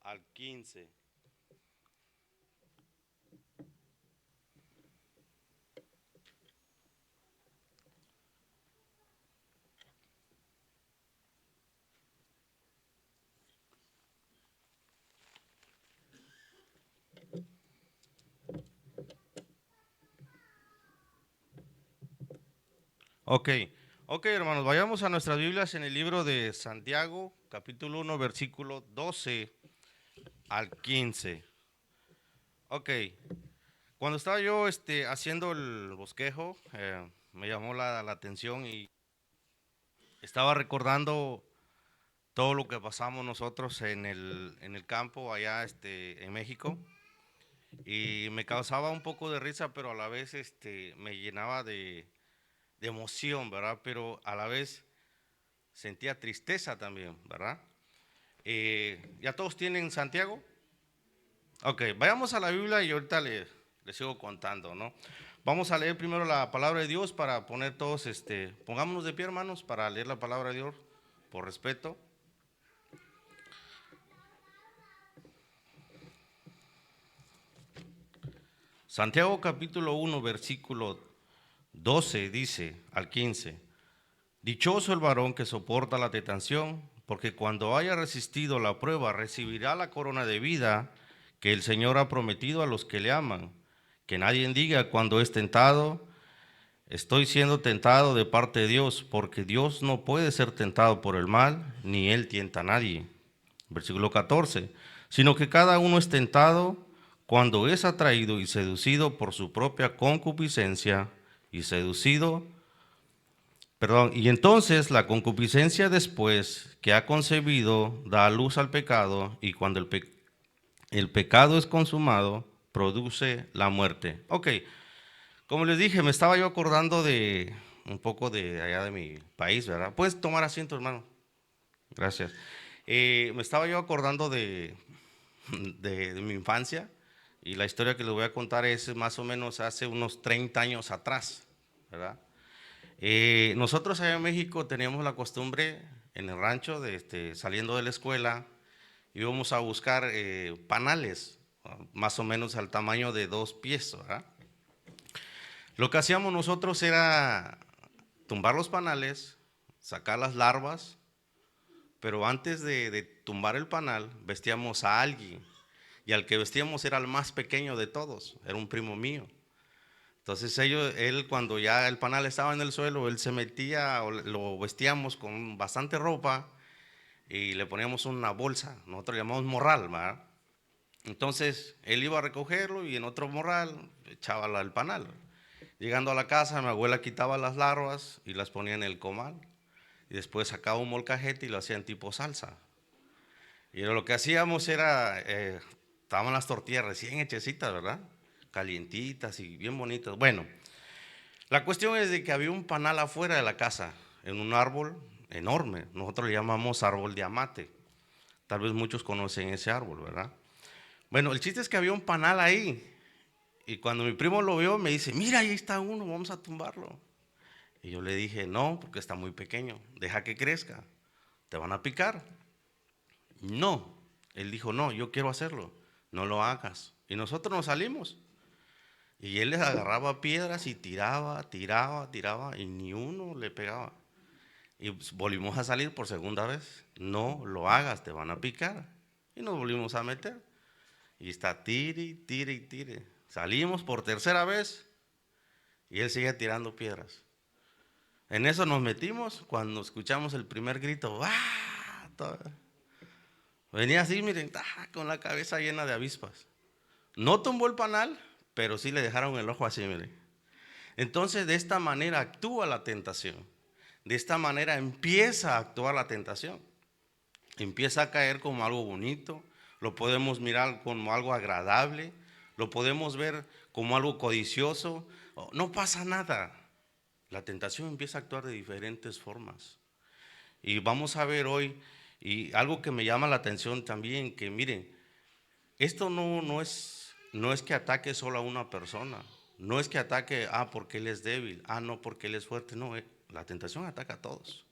al 15. Ok, ok hermanos, vayamos a nuestras Biblias en el libro de Santiago, capítulo 1, versículo 12 al 15. Ok, cuando estaba yo haciendo el bosquejo, me llamó la atención y estaba recordando todo lo que pasamos nosotros en el campo allá en México y me causaba un poco de risa, pero a la vez me llenaba de emoción, ¿verdad? Pero a la vez sentía tristeza también, ¿verdad? ¿Ya todos tienen Santiago? Ok, vayamos a la Biblia y ahorita le sigo contando, ¿no? Vamos a leer primero la palabra de Dios para poner todos, pongámonos de pie, hermanos, para leer la palabra de Dios, por respeto. Santiago capítulo 1, versículo 12 dice al 15, dichoso el varón que soporta la tentación, porque cuando haya resistido la prueba recibirá la corona de vida que el Señor ha prometido a los que le aman. Que nadie diga cuando es tentado, estoy siendo tentado de parte de Dios, porque Dios no puede ser tentado por el mal, ni Él tienta a nadie. Versículo 14, sino que cada uno es tentado cuando es atraído y seducido por su propia concupiscencia y y entonces la concupiscencia después que ha concebido da luz al pecado y cuando el pecado es consumado produce la muerte. Ok, como les dije, me estaba yo acordando de un poco de allá de mi país, ¿verdad? Puedes tomar asiento, hermano. Gracias. Me estaba yo acordando de mi infancia y la historia que les voy a contar es más o menos hace unos 30 años atrás, ¿verdad? Nosotros allá en México teníamos la costumbre en el rancho de saliendo de la escuela íbamos a buscar panales, más o menos al tamaño de 2 pies, ¿verdad? Lo que hacíamos nosotros era tumbar los panales, sacar las larvas, pero antes de tumbar el panal vestíamos a alguien y al que vestíamos era el más pequeño de todos, era un primo mío. Entonces él cuando ya el panal estaba en el suelo, él se metía, o lo vestíamos con bastante ropa y le poníamos una bolsa, nosotros le llamamos morral, ¿verdad? Entonces él iba a recogerlo y en otro morral echaba el panal. Llegando a la casa, mi abuela quitaba las larvas y las ponía en el comal y después sacaba un molcajete y lo hacían tipo salsa. Y lo que hacíamos era, estaban las tortillas recién hechecitas, ¿verdad? Calientitas y bien bonitas. Bueno, la cuestión es de que había un panal afuera de la casa, en un árbol enorme. Nosotros le llamamos árbol de amate. Tal vez muchos conocen ese árbol, ¿verdad? Bueno, el chiste es que había un panal ahí. Y cuando mi primo lo vio, me dice, mira, ahí está uno, vamos a tumbarlo. Y yo le dije, no, porque está muy pequeño, deja que crezca, te van a picar. No, él dijo, no, yo quiero hacerlo, no lo hagas. Y nosotros nos salimos. Y él les agarraba piedras y tiraba, y ni uno le pegaba. Y pues, volvimos a salir por segunda vez. No lo hagas, te van a picar. Y nos volvimos a meter. Y está tire. Salimos por tercera vez y él sigue tirando piedras. En eso nos metimos cuando escuchamos el primer grito. ¡Ah! Venía así, miren, con la cabeza llena de avispas. No tumbó el panal, pero sí le dejaron el ojo así, miren. Entonces, de esta manera actúa la tentación. De esta manera empieza a actuar la tentación. Empieza a caer como algo bonito, lo podemos mirar como algo agradable, lo podemos ver como algo codicioso. No pasa nada. La tentación empieza a actuar de diferentes formas. Y vamos a ver hoy, y algo que me llama la atención también, que miren, esto no es que ataque solo a una persona, no es que ataque, porque él es débil, no, porque él es fuerte, no, la tentación ataca a todos.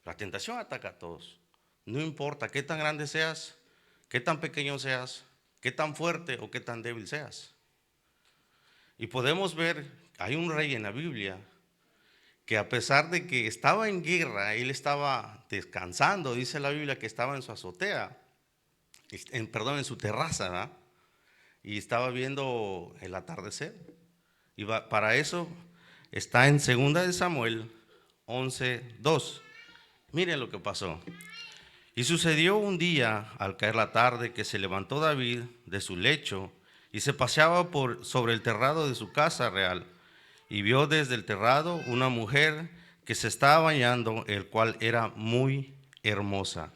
La tentación ataca a todos. No importa qué tan grande seas, qué tan pequeño seas, qué tan fuerte o qué tan débil seas. Y podemos ver, hay un rey en la Biblia que a pesar de que estaba en guerra, él estaba descansando, dice la Biblia que estaba en su azotea, en su terraza, ¿verdad? Y estaba viendo el atardecer. Y para eso está en 2 de Samuel 11:2. Miren lo que pasó. Y sucedió un día, al caer la tarde, que se levantó David de su lecho y se paseaba sobre el terrado de su casa real, y vio desde el terrado una mujer que se estaba bañando, el cual era muy hermosa.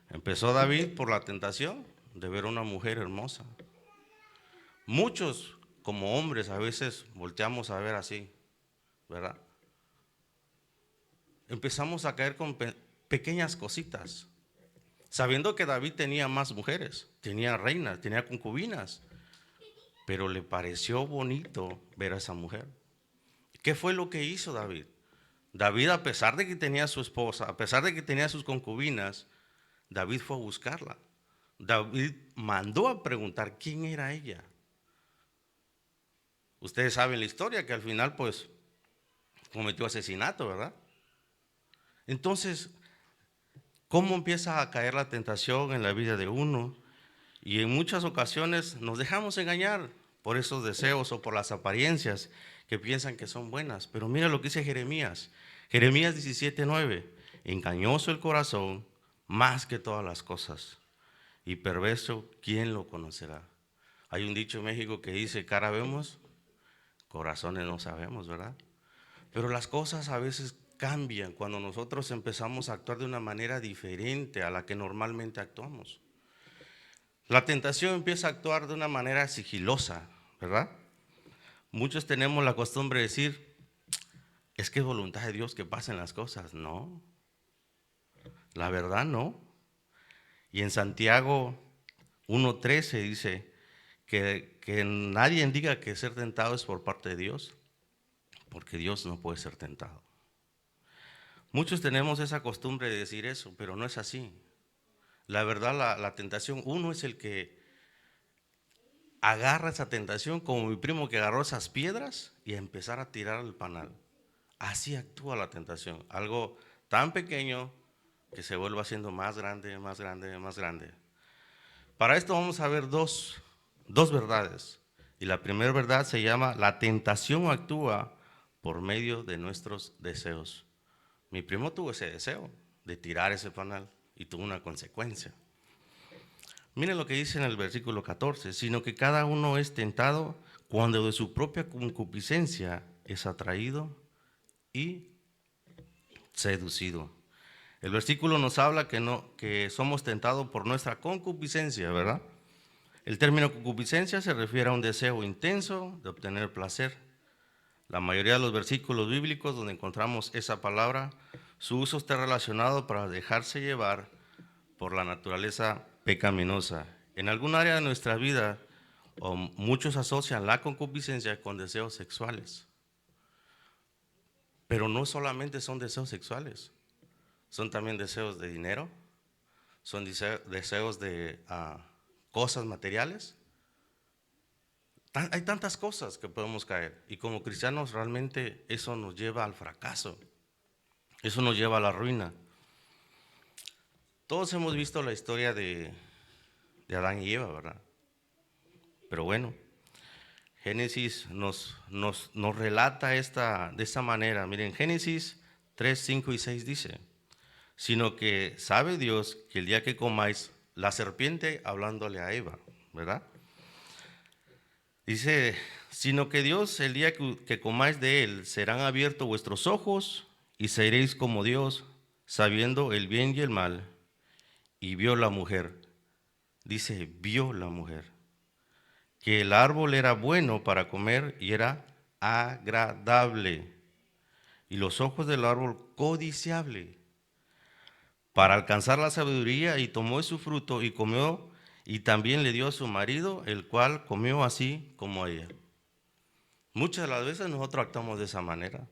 Empezó David por la tentación de ver una mujer hermosa. Muchos, como hombres, a veces volteamos a ver así, ¿verdad? Empezamos a caer con pequeñas cositas, sabiendo que David tenía más mujeres, tenía reinas, tenía concubinas, pero le pareció bonito ver a esa mujer. ¿Qué fue lo que hizo David? David, a pesar de que tenía a su esposa, a pesar de que tenía sus concubinas, David fue a buscarla. David mandó a preguntar quién era ella. Ustedes saben la historia, que al final pues cometió asesinato, ¿verdad? Entonces, ¿cómo empieza a caer la tentación en la vida de uno? Y en muchas ocasiones nos dejamos engañar por esos deseos o por las apariencias que piensan que son buenas. Pero mira lo que dice Jeremías. Jeremías 17:9. Engañoso el corazón más que todas las cosas, y perverso, ¿quién lo conocerá? Hay un dicho en México que dice, cara vemos, corazones no sabemos, ¿verdad? Pero las cosas a veces cambian cuando nosotros empezamos a actuar de una manera diferente a la que normalmente actuamos. La tentación empieza a actuar de una manera sigilosa, ¿verdad? Muchos tenemos la costumbre de decir, es que es voluntad de Dios que pasen las cosas. No, la verdad no. Y en Santiago 1:13 dice que nadie diga que ser tentado es por parte de Dios, porque Dios no puede ser tentado. Muchos tenemos esa costumbre de decir eso, pero no es así. La verdad, la tentación, uno es el que agarra esa tentación, como mi primo que agarró esas piedras y a empezar a tirar al panal. Así actúa la tentación, algo tan pequeño que se vuelve haciendo más grande, más grande, más grande. Para esto vamos a ver dos verdades. Y la primera verdad se llama: la tentación actúa por medio de nuestros deseos. Mi primo tuvo ese deseo de tirar ese panal y tuvo una consecuencia. Miren lo que dice en el versículo 14, sino que cada uno es tentado cuando de su propia concupiscencia es atraído y seducido. El versículo nos habla que somos tentados por nuestra concupiscencia, ¿verdad? El término concupiscencia se refiere a un deseo intenso de obtener placer. La mayoría de los versículos bíblicos donde encontramos esa palabra, su uso está relacionado para dejarse llevar por la naturaleza pecaminosa. En algún área de nuestra vida, muchos asocian la concupiscencia con deseos sexuales. Pero no solamente son deseos sexuales, son también deseos de dinero, son deseos de cosas materiales. Hay tantas cosas que podemos caer, y como cristianos realmente eso nos lleva al fracaso, eso nos lleva a la ruina. Todos hemos visto la historia de Adán y Eva, ¿verdad? Pero bueno, Génesis nos relata de esta manera. Miren, Génesis 3, 5 y 6 dice: sino que sabe Dios que el día que comáis, la serpiente hablándole a Eva, ¿verdad? Dice, sino que Dios, el día que comáis de él, serán abiertos vuestros ojos y seréis como Dios, sabiendo el bien y el mal. Y vio la mujer, dice, vio la mujer, que el árbol era bueno para comer y era agradable, y los ojos del árbol codiciable, para alcanzar la sabiduría, y tomó de su fruto y comió, y también le dio a su marido, el cual comió así como ella. Muchas de las veces nosotros actuamos de esa manera.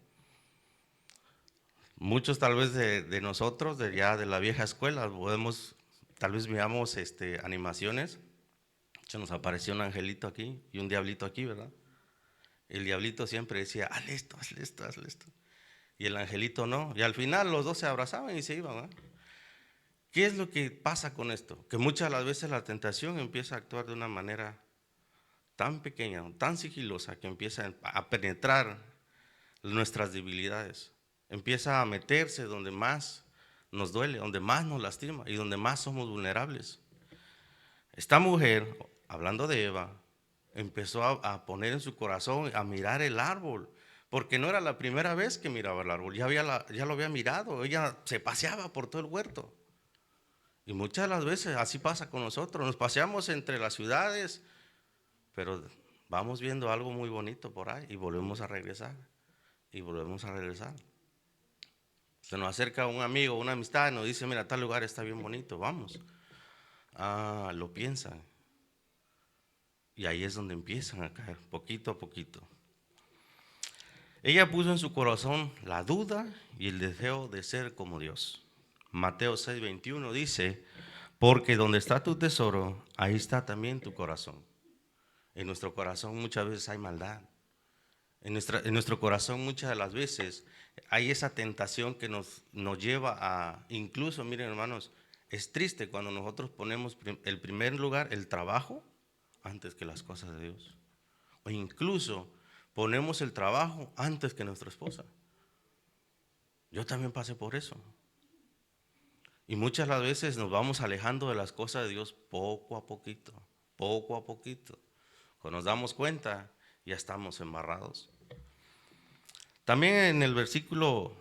Muchos tal vez de nosotros, de la vieja escuela, tal vez veamos animaciones. Se nos apareció un angelito aquí y un diablito aquí, ¿verdad? El diablito siempre decía, hazle esto, hazle esto, hazle esto. Y el angelito no. Y al final los dos se abrazaban y se iban, ¿verdad? ¿Qué es lo que pasa con esto? Que muchas de las veces la tentación empieza a actuar de una manera tan pequeña, tan sigilosa, que empieza a penetrar nuestras debilidades. Empieza a meterse donde más nos duele, donde más nos lastima y donde más somos vulnerables. Esta mujer, hablando de Eva, empezó a poner en su corazón, a mirar el árbol, porque no era la primera vez que miraba el árbol, ya lo había mirado, ella se paseaba por todo el huerto. Y muchas de las veces así pasa con nosotros, nos paseamos entre las ciudades, pero vamos viendo algo muy bonito por ahí y volvemos a regresar, y volvemos a regresar. Se nos acerca un amigo, una amistad y nos dice, mira, tal lugar está bien bonito, vamos. Ah, lo piensan. Y ahí es donde empiezan a caer, poquito a poquito. Ella puso en su corazón la duda y el deseo de ser como Dios. Mateo 6:21 dice, porque donde está tu tesoro, ahí está también tu corazón. En nuestro corazón muchas veces hay maldad. En nuestro corazón muchas de las veces hay esa tentación que nos lleva a, incluso, miren hermanos, es triste cuando nosotros ponemos el primer lugar, el trabajo, antes que las cosas de Dios. O incluso ponemos el trabajo antes que nuestra esposa. Yo también pasé por eso. Y muchas de las veces nos vamos alejando de las cosas de Dios poco a poquito, poco a poquito. Cuando nos damos cuenta, ya estamos embarrados. También en el versículo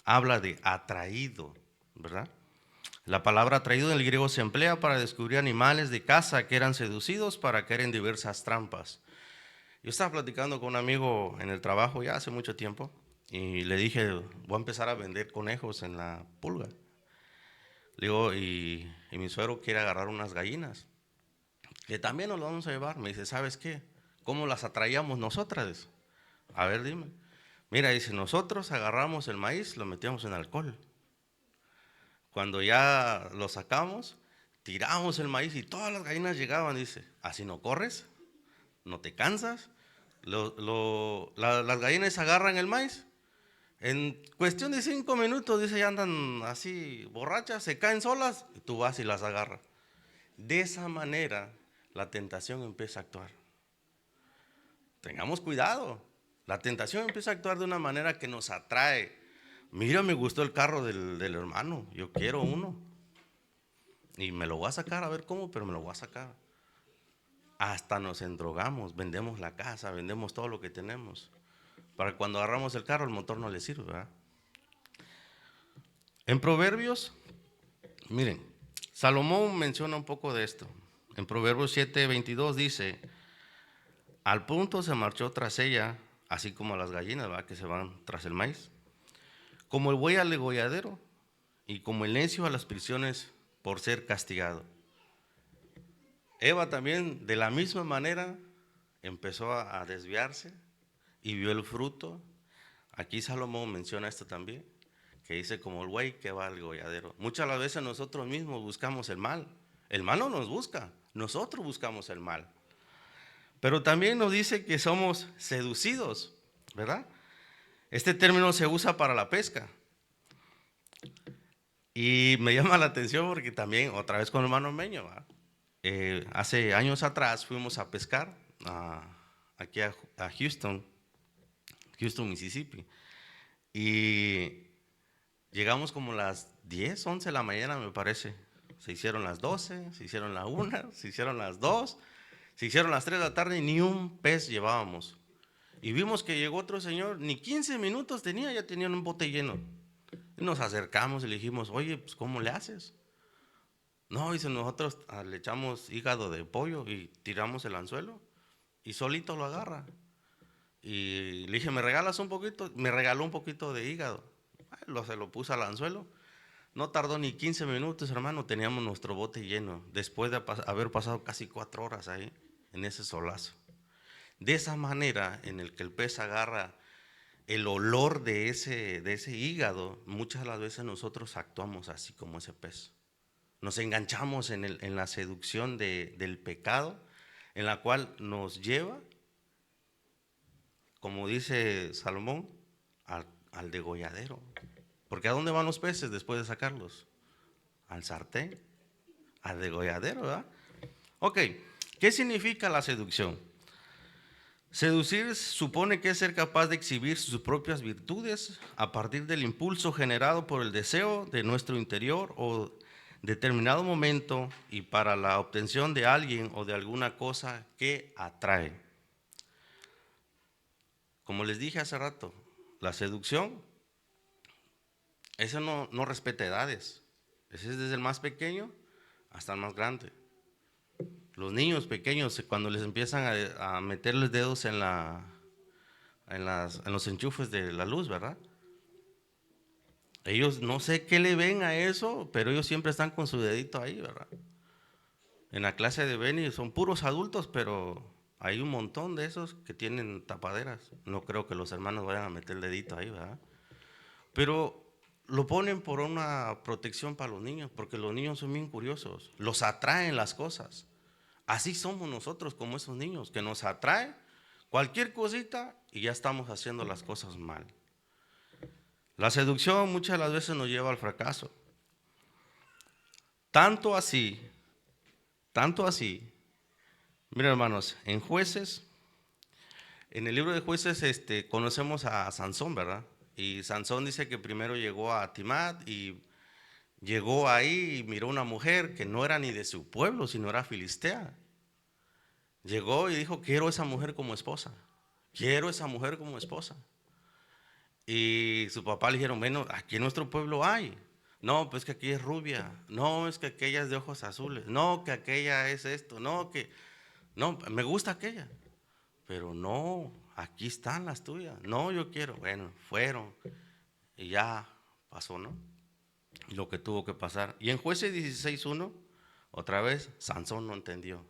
habla de atraído, ¿verdad? La palabra atraído en el griego se emplea para descubrir animales de caza que eran seducidos para caer en diversas trampas. Yo estaba platicando con un amigo en el trabajo ya hace mucho tiempo y le dije, voy a empezar a vender conejos en la pulga. Le digo, y mi suegro quiere agarrar unas gallinas, que también nos las vamos a llevar. Me dice, ¿sabes qué? ¿Cómo las atraíamos nosotras? A ver, dime. Mira, dice, nosotros agarramos el maíz, lo metíamos en alcohol. Cuando ya lo sacamos, tiramos el maíz y todas las gallinas llegaban. Dice, así no corres, no te cansas. Las gallinas agarran el maíz. En cuestión de 5 minutos, dice, ya andan así borrachas, se caen solas y tú vas y las agarras. De esa manera, la tentación empieza a actuar. Tengamos cuidado. La tentación empieza a actuar de una manera que nos atrae. Mira, me gustó el carro del hermano, yo quiero uno. Y me lo voy a sacar, a ver cómo, pero me lo voy a sacar. Hasta nos endrogamos, vendemos la casa, vendemos todo lo que tenemos. Para que cuando agarramos el carro, el motor no le sirve, ¿verdad? En Proverbios, miren, Salomón menciona un poco de esto. En Proverbios 7:22 dice, al punto se marchó tras ella, así como las gallinas, ¿verdad?, que se van tras el maíz, como el buey al degolladero y como el necio a las prisiones por ser castigado. Eva también de la misma manera empezó a desviarse y vio el fruto. Aquí Salomón menciona esto también, que dice como el buey que va al degolladero. Muchas las veces nosotros mismos buscamos el mal. El mal no nos busca, nosotros buscamos el mal. Pero también nos dice que somos seducidos, ¿verdad? Este término se usa para la pesca. Y me llama la atención porque también, otra vez con el hermano Meño, hace años atrás fuimos a pescar aquí a Houston, Mississippi. Y llegamos como las 10, 11 de la mañana, me parece. Se hicieron las 12, se hicieron la 1, se hicieron las 2, se hicieron las 3 de la tarde y ni un pez llevábamos. Y vimos que llegó otro señor, ni 15 minutos tenía, ya tenían un bote lleno. Y nos acercamos y le dijimos, oye, pues ¿cómo le haces? No, dice, nosotros le echamos hígado de pollo y tiramos el anzuelo y solito lo agarra. Y le dije, ¿me regalas un poquito? Me regaló un poquito de hígado. Se lo puse al anzuelo. No tardó ni 15 minutos, hermano, teníamos nuestro bote lleno, después de haber pasado casi 4 horas ahí, en ese solazo. De esa manera, en el que el pez agarra el olor de ese hígado, muchas de las veces nosotros actuamos así como ese pez. nos enganchamos en la seducción del pecado, en la cual nos lleva, como dice Salomón, al degolladero. Porque ¿a dónde van los peces después de sacarlos? Al sartén, al degolladero, ¿verdad? Ok, ¿qué significa la seducción? Seducir supone que es ser capaz de exhibir sus propias virtudes a partir del impulso generado por el deseo de nuestro interior o determinado momento y para la obtención de alguien o de alguna cosa que atrae. Como les dije hace rato, la seducción, eso no respeta edades. Ese es desde el más pequeño hasta el más grande. Los niños pequeños, cuando les empiezan a meterles dedos en los enchufes de la luz, ¿verdad? Ellos no sé qué le ven a eso, pero ellos siempre están con su dedito ahí, ¿verdad? En la clase de Beni son puros adultos, pero hay un montón de esos que tienen tapaderas. No creo que los hermanos vayan a meter el dedito ahí, ¿verdad? Pero lo ponen por una protección para los niños, porque los niños son bien curiosos, los atraen las cosas. Así somos nosotros como esos niños, que nos atrae cualquier cosita y ya estamos haciendo las cosas mal. La seducción muchas de las veces nos lleva al fracaso. Tanto así, miren hermanos, en Jueces, en el libro de Jueces conocemos a Sansón, ¿verdad? Y Sansón dice que primero llegó a Timat y llegó ahí y miró una mujer que no era ni de su pueblo, sino era filistea. Llegó y dijo, quiero esa mujer como esposa, quiero esa mujer como esposa. Y su papá le dijeron, bueno, aquí en nuestro pueblo hay. No, pues que aquí es rubia. No, es que aquella es de ojos azules. No, que aquella es esto. No, me gusta aquella. Pero no, aquí están las tuyas. No, yo quiero. Bueno, fueron. Y ya pasó, ¿no? Lo que tuvo que pasar. Y en Jueces 16:1, otra vez, Sansón no entendió.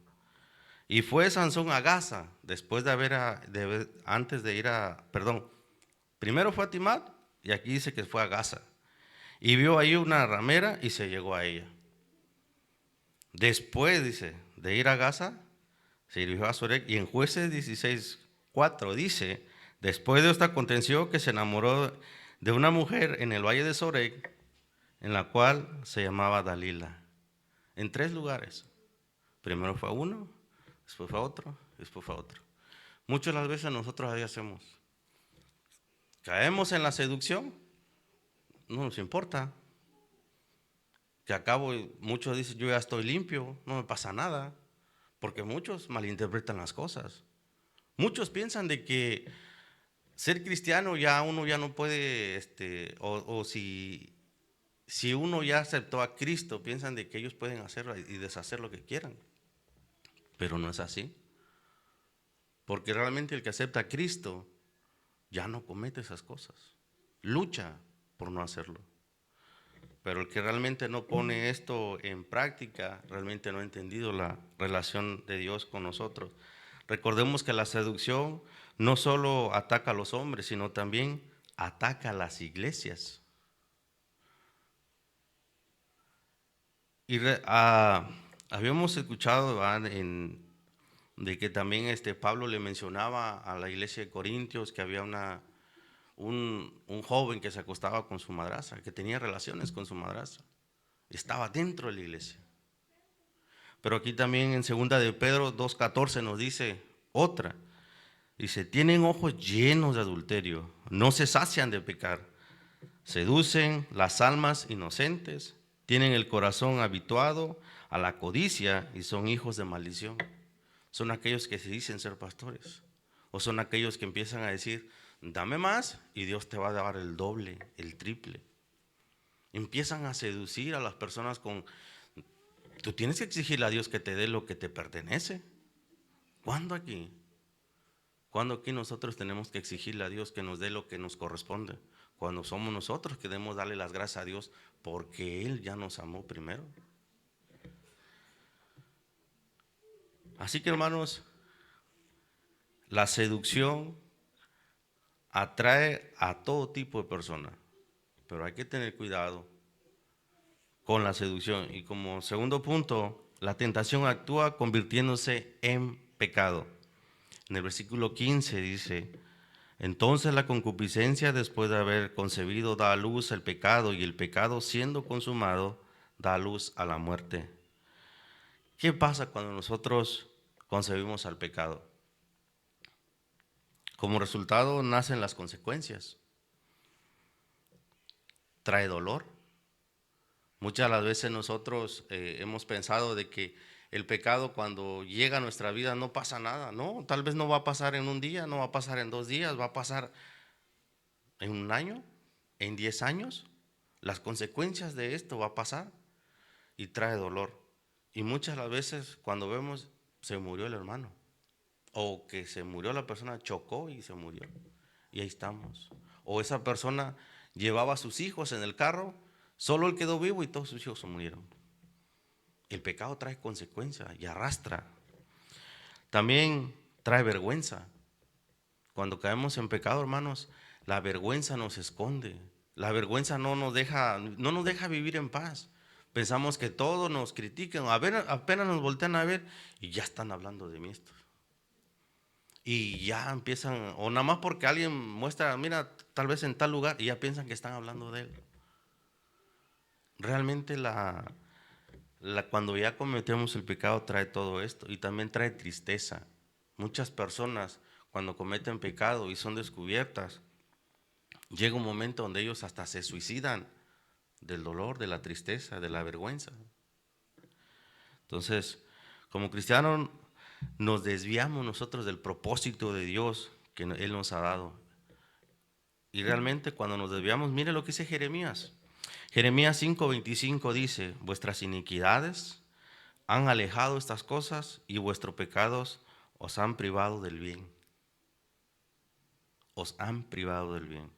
Y fue Sansón a Gaza, después antes de ir primero fue a Timat, y aquí dice que fue a Gaza. Y vio ahí una ramera y se llegó a ella. Después, dice, de ir a Gaza, se dirigió a Sorek. Y en Jueces 16:4 dice, después de esta contención, que se enamoró de una mujer en el valle de Sorek, en la cual se llamaba Dalila. En 3 lugares. Primero fue a uno, después fue a otro, después fue a otro. Muchas de las veces nosotros ahí hacemos. Caemos en la seducción, no nos importa. Que acabo, muchos dicen, yo ya estoy limpio, no me pasa nada. Porque muchos malinterpretan las cosas. Muchos piensan de que ser cristiano ya uno ya no puede, o si uno ya aceptó a Cristo, piensan de que ellos pueden hacer y deshacer lo que quieran. Pero no es así. Porque realmente el que acepta a Cristo ya no comete esas cosas. Lucha por no hacerlo. Pero el que realmente no pone esto en práctica, realmente no ha entendido la relación de Dios con nosotros. Recordemos que la seducción no solo ataca a los hombres, sino también ataca a las iglesias. Y habíamos escuchado de que también Pablo le mencionaba a la iglesia de Corintios que había un joven que se acostaba con su madrastra, que tenía relaciones con su madrastra. Estaba dentro de la iglesia. Pero aquí también en 2 de Pedro 2:14 nos dice otra. Dice, tienen ojos llenos de adulterio, no se sacian de pecar, seducen las almas inocentes, tienen el corazón habituado a la codicia y son hijos de maldición. Son aquellos que se dicen ser pastores, o son aquellos que empiezan a decir, dame más y Dios te va a dar el doble, el triple. Empiezan a seducir a las personas tú tienes que exigirle a Dios que te dé lo que te pertenece. ¿Cuándo aquí? ¿Cuándo aquí nosotros tenemos que exigirle a Dios que nos dé lo que nos corresponde? Cuando somos nosotros que debemos darle las gracias a Dios porque Él ya nos amó primero. Así que hermanos, la seducción atrae a todo tipo de personas, pero hay que tener cuidado con la seducción. Y como segundo punto, la tentación actúa convirtiéndose en pecado. En el versículo 15 dice: entonces la concupiscencia, después de haber concebido, da a luz el pecado, y el pecado, siendo consumado, da a luz a la muerte. ¿Qué pasa cuando nosotros concebimos al pecado? Como resultado nacen las consecuencias. Trae dolor. Muchas de las veces nosotros hemos pensado de que el pecado, cuando llega a nuestra vida, no pasa nada. No, tal vez no va a pasar en un día, no va a pasar en 2 días, va a pasar en un año, en 10 años. Las consecuencias de esto va a pasar y trae dolor. Y muchas de las veces cuando vemos, se murió el hermano, o que se murió la persona, chocó y se murió, y ahí estamos. O esa persona llevaba a sus hijos en el carro, solo él quedó vivo y todos sus hijos se murieron. El pecado trae consecuencias y arrastra. También trae vergüenza. Cuando caemos en pecado, hermanos, la vergüenza nos esconde. La vergüenza no nos deja vivir en paz. Pensamos que todos nos critican. A ver, apenas nos voltean a ver y ya están hablando de mí estos. Y ya empiezan, o nada más porque alguien muestra, mira, tal vez en tal lugar, y ya piensan que están hablando de él. Realmente cuando ya cometemos el pecado trae todo esto, y también trae tristeza. Muchas personas, cuando cometen pecado y son descubiertas, llega un momento donde ellos hasta se suicidan del dolor, de la tristeza, de la vergüenza. Entonces, como cristianos, nos desviamos nosotros del propósito de Dios que Él nos ha dado. Y realmente cuando nos desviamos, mire lo que dice Jeremías. Jeremías 5:25 dice: vuestras iniquidades han alejado estas cosas, y vuestros pecados os han privado del bien. Os han privado del bien.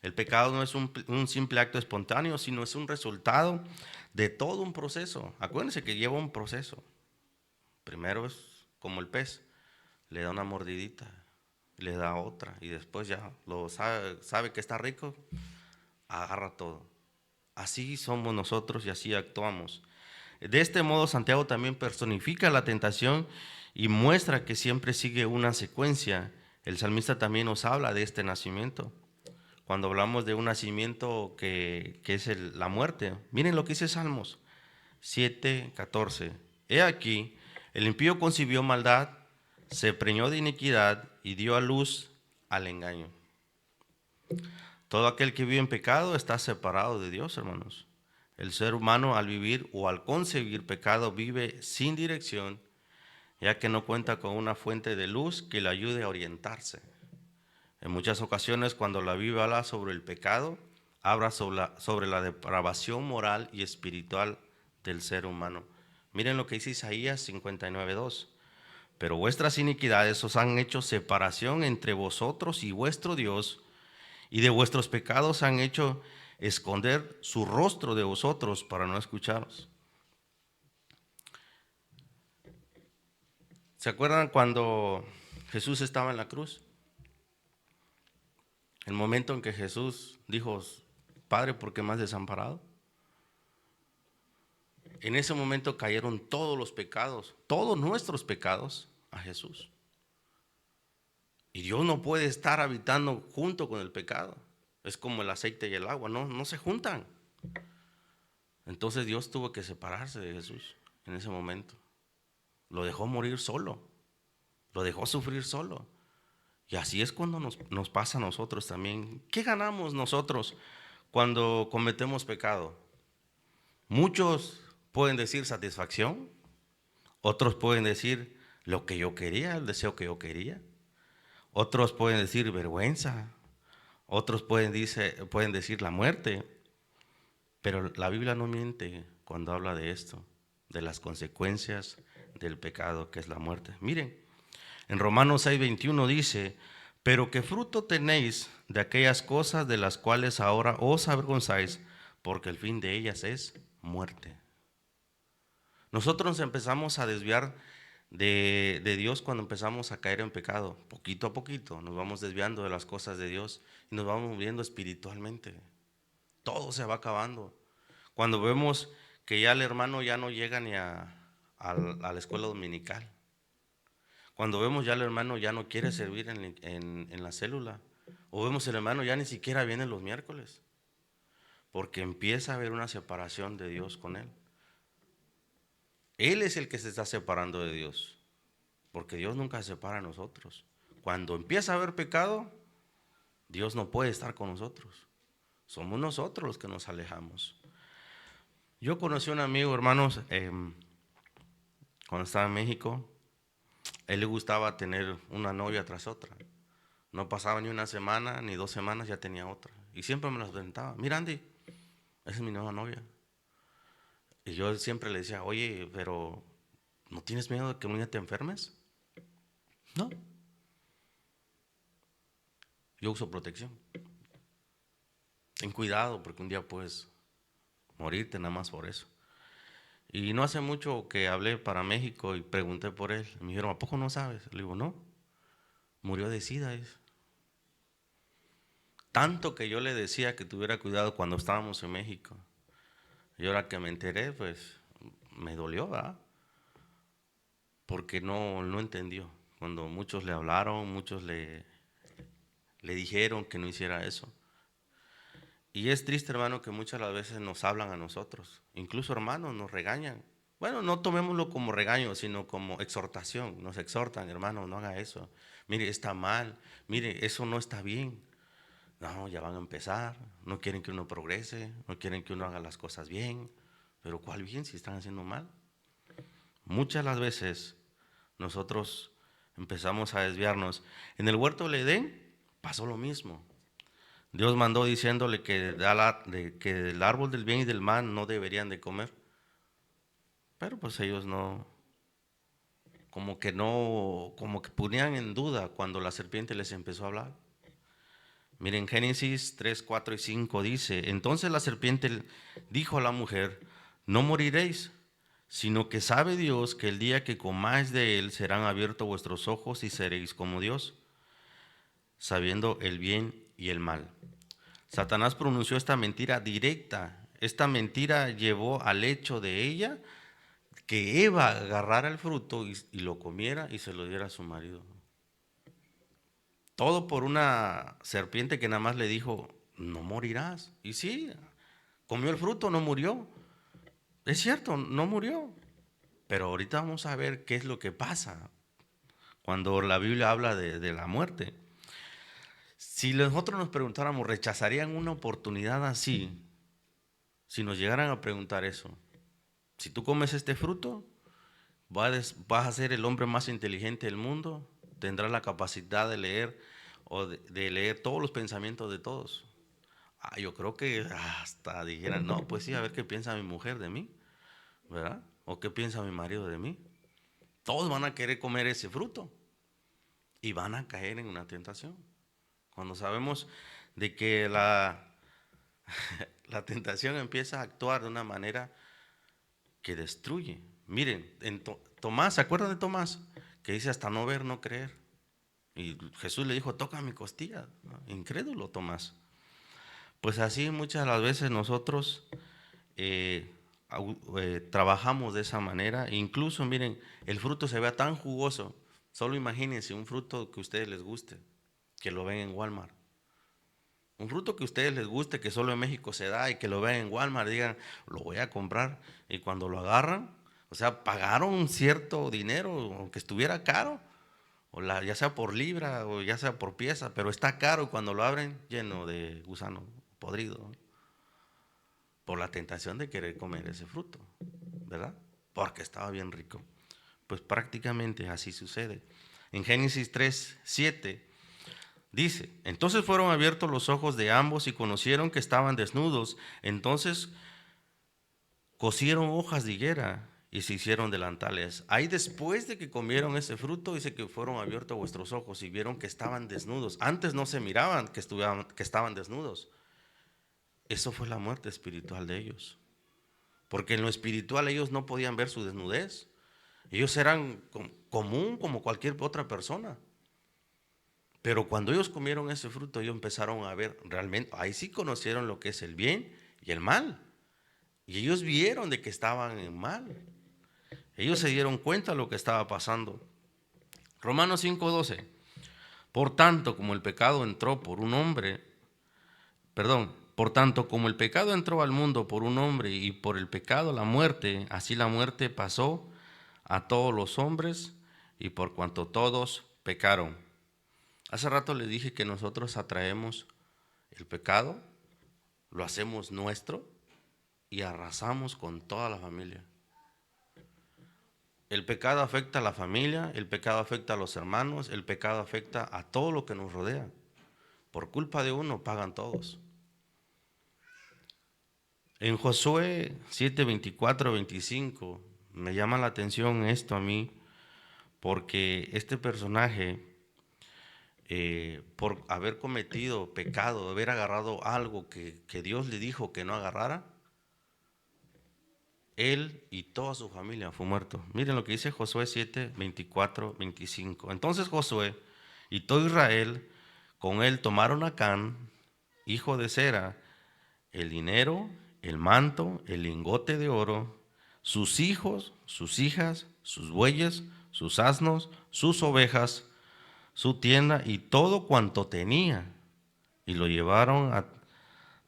El pecado no es un simple acto espontáneo, sino es un resultado de todo un proceso. Acuérdense que lleva un proceso. Primero es como el pez, le da una mordidita, le da otra, y después ya lo sabe que está rico, agarra todo. Así somos nosotros y así actuamos. De este modo, Santiago también personifica la tentación y muestra que siempre sigue una secuencia. El salmista también nos habla de este nacimiento. Cuando hablamos de un nacimiento que es la muerte, miren lo que dice Salmos 7:14. He aquí, el impío concibió maldad, se preñó de iniquidad y dio a luz al engaño. Todo aquel que vive en pecado está separado de Dios, hermanos. El ser humano, al vivir o al concebir pecado, vive sin dirección, ya que no cuenta con una fuente de luz que le ayude a orientarse. En muchas ocasiones, cuando la Biblia habla sobre el pecado, habla sobre la depravación moral y espiritual del ser humano. Miren lo que dice Isaías 59:2. Pero vuestras iniquidades os han hecho separación entre vosotros y vuestro Dios, y de vuestros pecados han hecho esconder su rostro de vosotros para no escucharos. ¿Se acuerdan cuando Jesús estaba en la cruz? El momento en que Jesús dijo: Padre, ¿por qué me has desamparado? En ese momento cayeron todos los pecados, todos nuestros pecados, a Jesús. Y Dios no puede estar habitando junto con el pecado. Es como el aceite y el agua, no se juntan. Entonces Dios tuvo que separarse de Jesús en ese momento. Lo dejó morir solo, lo dejó sufrir solo. Y así es cuando nos pasa a nosotros también. ¿Qué ganamos nosotros cuando cometemos pecado? Muchos pueden decir satisfacción, otros pueden decir lo que yo quería, el deseo que yo quería. Otros pueden decir vergüenza, otros pueden decir la muerte. Pero la Biblia no miente cuando habla de esto, de las consecuencias del pecado, que es la muerte. Miren, en Romanos 6:21 dice: pero qué fruto tenéis de aquellas cosas de las cuales ahora os avergonzáis, porque el fin de ellas es muerte. Nosotros nos empezamos a desviar de Dios cuando empezamos a caer en pecado. Poquito a poquito nos vamos desviando de las cosas de Dios y nos vamos moviendo espiritualmente. Todo se va acabando. Cuando vemos que ya el hermano ya no llega ni a la escuela dominical. Cuando vemos ya el hermano ya no quiere servir en la célula. O vemos el hermano ya ni siquiera viene los miércoles. Porque empieza a haber una separación de Dios con él. Él es el que se está separando de Dios. Porque Dios nunca se separa de nosotros. Cuando empieza a haber pecado, Dios no puede estar con nosotros. Somos nosotros los que nos alejamos. Yo conocí a un amigo, hermanos, cuando estaba en México. Él le gustaba tener una novia tras otra. No pasaba ni una semana, ni 2 semanas, ya tenía otra. Y siempre me las presentaba. Mira, Andy, esa es mi nueva novia. Y yo siempre le decía, oye, pero ¿no tienes miedo de que un día te enfermes? No. Yo uso protección. Ten cuidado porque un día puedes morirte nada más por eso. Y no hace mucho que hablé para México y pregunté por él. Me dijeron, ¿a poco no sabes? Le digo, no, murió de SIDA. Tanto que yo le decía que tuviera cuidado cuando estábamos en México. Y ahora que me enteré, pues me dolió, ¿verdad? Porque no entendió. Cuando muchos le hablaron, muchos le dijeron que no hiciera eso. Y es triste, hermano, que muchas las veces nos hablan a nosotros. Incluso hermanos nos regañan. Bueno, no tomémoslo como regaño, sino como exhortación. Nos exhortan, hermano, no haga eso. Mire, está mal. Mire, eso no está bien. No, ya van a empezar. No quieren que uno progrese. No quieren que uno haga las cosas bien. Pero ¿cuál bien si están haciendo mal? Muchas las veces nosotros empezamos a desviarnos. En el huerto del Edén pasó lo mismo. Dios mandó diciéndole que del árbol del bien y del mal no deberían de comer. Pero pues ellos como que ponían en duda cuando la serpiente les empezó a hablar. Miren, Génesis 3, 4 y 5 dice, entonces la serpiente dijo a la mujer, no moriréis, sino que sabe Dios que el día que comáis de él serán abiertos vuestros ojos y seréis como Dios, sabiendo el bien y el mal. Satanás pronunció esta mentira directa. Esta mentira llevó al hecho de ella que Eva agarrara el fruto y lo comiera y se lo diera a su marido. Todo por una serpiente que nada más le dijo, no morirás. Y sí, comió el fruto, no murió. Es cierto, no murió. Pero ahorita vamos a ver qué es lo que pasa cuando la Biblia habla de la muerte. Si nosotros nos preguntáramos, ¿rechazarían una oportunidad así? Si nos llegaran a preguntar eso, si tú comes este fruto, vas a ser el hombre más inteligente del mundo, tendrás la capacidad de leer o de leer todos los pensamientos de todos. Yo creo que hasta dijeran, no, pues sí, a ver qué piensa mi mujer de mí, ¿verdad? O qué piensa mi marido de mí. Todos van a querer comer ese fruto y van a caer en una tentación. Cuando sabemos de que la tentación empieza a actuar de una manera que destruye. Miren, Tomás, ¿se acuerdan de Tomás? Que dice hasta no ver, no creer. Y Jesús le dijo, toca mi costilla. Incrédulo, Tomás. Pues así muchas de las veces nosotros trabajamos de esa manera. Incluso, miren, el fruto se vea tan jugoso. Solo imagínense un fruto que a ustedes les guste, que lo ven en Walmart. Un fruto que a ustedes les guste, que solo en México se da y que lo vean en Walmart, digan, lo voy a comprar. Y cuando lo agarran, o sea, pagaron un cierto dinero, aunque estuviera caro, ya sea por libra o ya sea por pieza, pero está caro y cuando lo abren, lleno de gusano podrido, ¿no? Por la tentación de querer comer ese fruto, ¿verdad? Porque estaba bien rico. Pues prácticamente así sucede. En Génesis 3, 7 dice, entonces fueron abiertos los ojos de ambos y conocieron que estaban desnudos. Entonces cosieron hojas de higuera y se hicieron delantales. Ahí después de que comieron ese fruto, dice que fueron abiertos vuestros ojos y vieron que estaban desnudos. Antes no se miraban que estaban desnudos. Eso fue la muerte espiritual de ellos. Porque en lo espiritual ellos no podían ver su desnudez. Ellos eran común como cualquier otra persona. Pero cuando ellos comieron ese fruto, ellos empezaron a ver realmente, ahí sí conocieron lo que es el bien y el mal. Y ellos vieron de que estaban en mal. Ellos se dieron cuenta de lo que estaba pasando. Romanos 5:12. Por tanto, como el pecado entró por un hombre, por tanto, como el pecado entró al mundo por un hombre y por el pecado la muerte, así la muerte pasó a todos los hombres y por cuanto todos pecaron. Hace rato le dije que nosotros atraemos el pecado, lo hacemos nuestro y arrasamos con toda la familia. El pecado afecta a la familia, el pecado afecta a los hermanos, el pecado afecta a todo lo que nos rodea. Por culpa de uno pagan todos. En Josué 7:24-25 me llama la atención esto a mí, porque este personaje, por haber cometido pecado, haber agarrado algo que Dios le dijo que no agarrara, él y toda su familia fue muerto. Miren lo que dice Josué 7:24-25. Entonces Josué y todo Israel con él tomaron a Acán, hijo de Zera, el dinero, el manto, el lingote de oro, sus hijos, sus hijas, sus bueyes, sus asnos, sus ovejas, su tienda y todo cuanto tenía. Y lo llevaron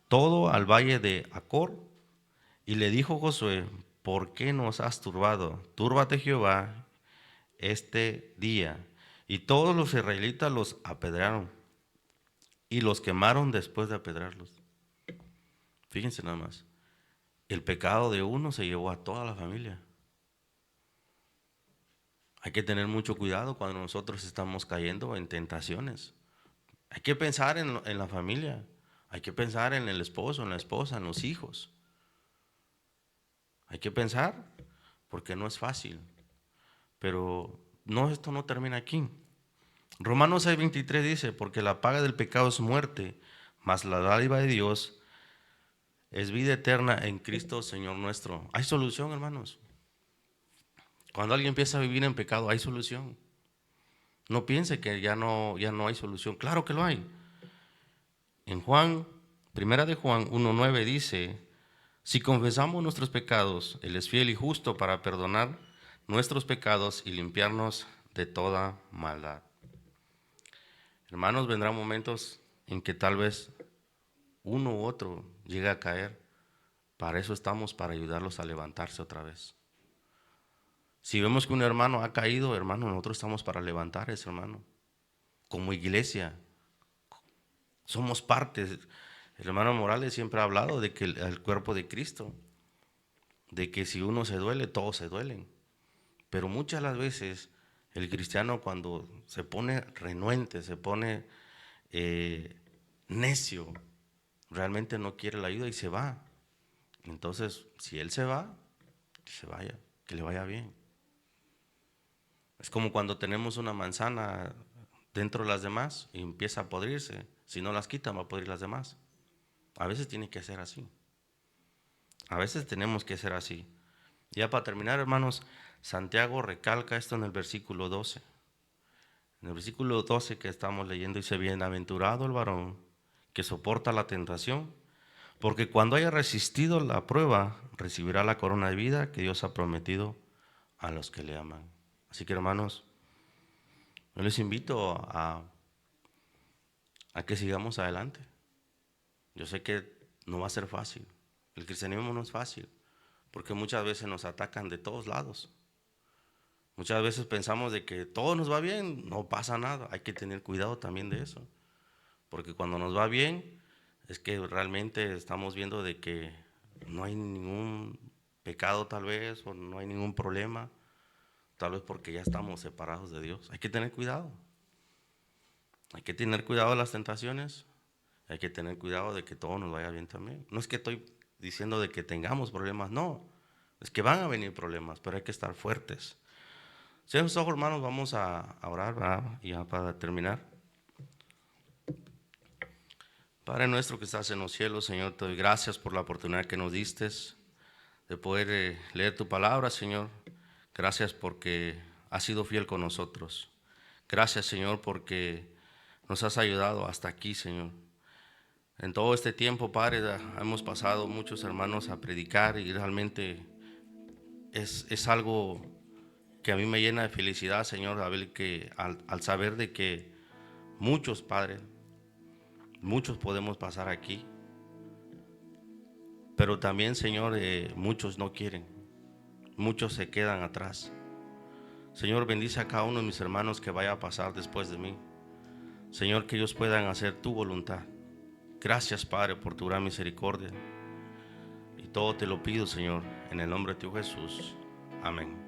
todo al valle de Acor. Y le dijo Josué: ¿por qué nos has turbado? Túrbate Jehová este día. Y todos los israelitas los apedrearon y los quemaron después de apedrearlos. Fíjense nada más. El pecado de uno se llevó a toda la familia. Hay que tener mucho cuidado cuando nosotros estamos cayendo en tentaciones. Hay que pensar en la familia. Hay que pensar en el esposo, en la esposa, en los hijos. Hay que pensar porque no es fácil. Pero no, esto no termina aquí. Romanos 6:23 dice: porque la paga del pecado es muerte, mas la dádiva de Dios es vida eterna en Cristo Señor nuestro. Hay solución, hermanos. Cuando alguien empieza a vivir en pecado, hay solución. No piense que ya no hay solución. Claro que lo hay. En Primera de Juan 1:9 dice: si confesamos nuestros pecados, Él es fiel y justo para perdonar nuestros pecados y limpiarnos de toda maldad. Hermanos, vendrán momentos en que tal vez uno u otro llegue a caer. Para eso estamos, para ayudarlos a levantarse otra vez. Si vemos que un hermano ha caído, hermano, nosotros estamos para levantar a ese hermano. Como iglesia, somos parte. El hermano Morales siempre ha hablado de que el cuerpo de Cristo, de que si uno se duele, todos se duelen. Pero muchas las veces el cristiano, cuando se pone renuente, se pone necio, realmente no quiere la ayuda y se va. Entonces, si él se va, que se vaya, que le vaya bien. Es como cuando tenemos una manzana dentro de las demás y empieza a podrirse. Si no las quitan, va a podrir las demás. A veces tiene que ser así. A veces tenemos que ser así. Ya para terminar, hermanos, Santiago recalca esto en el versículo 12. En el versículo 12 que estamos leyendo dice: bienaventurado el varón que soporta la tentación, porque cuando haya resistido la prueba, recibirá la corona de vida que Dios ha prometido a los que le aman. Así que, hermanos, yo les invito a que sigamos adelante. Yo sé que no va a ser fácil. El cristianismo no es fácil, porque muchas veces nos atacan de todos lados. Muchas veces pensamos de que todo nos va bien, no pasa nada. Hay que tener cuidado también de eso, porque cuando nos va bien es que realmente estamos viendo de que no hay ningún pecado tal vez, o no hay ningún problema, tal vez porque ya estamos separados de Dios. Hay que tener cuidado. Hay que tener cuidado de las tentaciones. Hay que tener cuidado de que todo nos vaya bien también. No es que estoy diciendo de que tengamos problemas, no. Es que van a venir problemas, pero hay que estar fuertes. Cierren sus ojos, hermanos, vamos a orar, ¿verdad? Y ya para terminar. Padre nuestro que estás en los cielos, Señor, te doy gracias por la oportunidad que nos diste de poder leer tu palabra, Señor. Gracias porque has sido fiel con nosotros. Gracias, Señor, porque nos has ayudado hasta aquí, Señor. En todo este tiempo, Padre, hemos pasado muchos hermanos a predicar y realmente es algo que a mí me llena de felicidad, Señor, a ver que al saber de que muchos, Padre, muchos podemos pasar aquí, pero también, Señor, muchos no quieren, muchos se quedan atrás. Señor, bendice a cada uno de mis hermanos que vaya a pasar después de mí. Señor, que ellos puedan hacer tu voluntad. Gracias, Padre, por tu gran misericordia. Y todo te lo pido, Señor, en el nombre de tu Jesús. Amén.